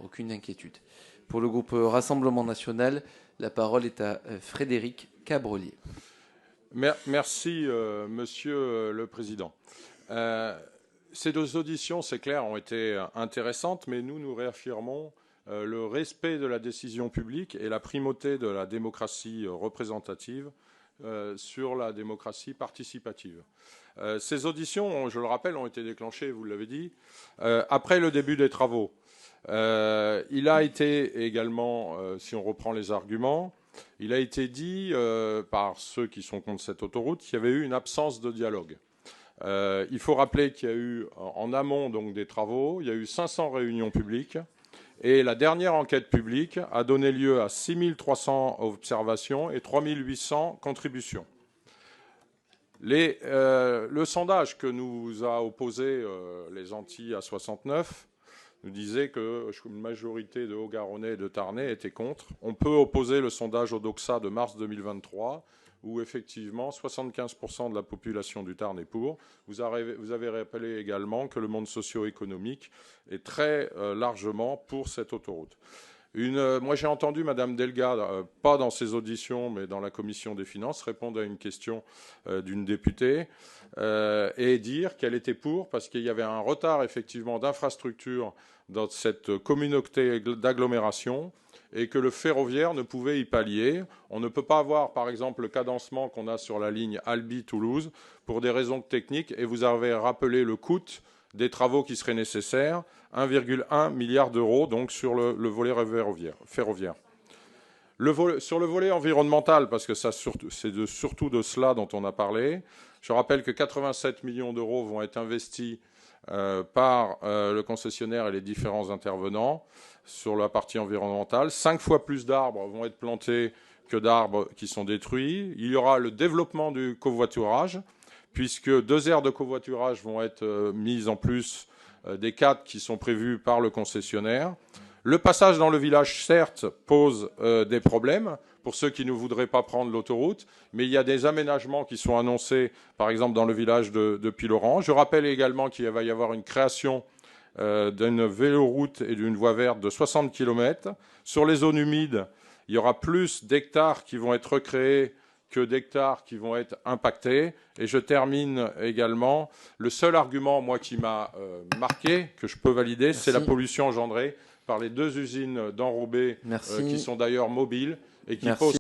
aucune inquiétude. Pour le groupe Rassemblement National, la parole est à Frédéric Cabrelier. Merci, Monsieur le Président. Ces deux auditions, c'est clair, ont été intéressantes, mais nous réaffirmons le respect de la décision publique et la primauté de la démocratie représentative sur la démocratie participative. Ces auditions, je le rappelle, ont été déclenchées, vous l'avez dit, après le début des travaux. Il a été également, si on reprend les arguments, il a été dit par ceux qui sont contre cette autoroute qu'il y avait eu une absence de dialogue. Il faut rappeler qu'il y a eu en amont donc, des travaux, il y a eu 500 réunions publiques et la dernière enquête publique a donné lieu à 6300 observations et 3800 contributions. Le sondage que nous a opposé les Antilles à 69 nous disait qu'une majorité de Haut-Garonnais et de Tarnais étaient contre. On peut opposer le sondage au Doxa de mars 2023, où effectivement 75% de la population du Tarn est pour. Vous avez rappelé également que le monde socio-économique est très largement pour cette autoroute. Moi, j'ai entendu Mme Delga, pas dans ses auditions, mais dans la commission des finances, répondre à une question d'une députée et dire qu'elle était pour, parce qu'il y avait un retard, effectivement, d'infrastructure dans cette communauté d'agglomération et que le ferroviaire ne pouvait y pallier. On ne peut pas avoir, par exemple, le cadencement qu'on a sur la ligne Albi-Toulouse pour des raisons techniques, et vous avez rappelé le coût des travaux qui seraient nécessaires, 1,1 milliard d'euros, donc sur le volet ferroviaire. Sur le volet environnemental, parce que c'est surtout de cela dont on a parlé, je rappelle que 87 millions d'euros vont être investis par le concessionnaire et les différents intervenants sur la partie environnementale. 5 fois plus d'arbres vont être plantés que d'arbres qui sont détruits. Il y aura le développement du covoiturage, puisque 2 aires de covoiturage vont être mises en plus des 4 qui sont prévues par le concessionnaire. Le passage dans le village, certes, pose des problèmes pour ceux qui ne voudraient pas prendre l'autoroute, mais il y a des aménagements qui sont annoncés, par exemple, dans le village de Piloran. Je rappelle également qu'il va y avoir une création d'une véloroute et d'une voie verte de 60 km. Sur les zones humides, il y aura plus d'hectares qui vont être recréés que d'hectares qui vont être impactés. Et je termine également. Le seul argument, moi, qui m'a marqué, que je peux valider, c'est la pollution engendrée par les 2 usines d'enrobés qui sont d'ailleurs mobiles et qui posent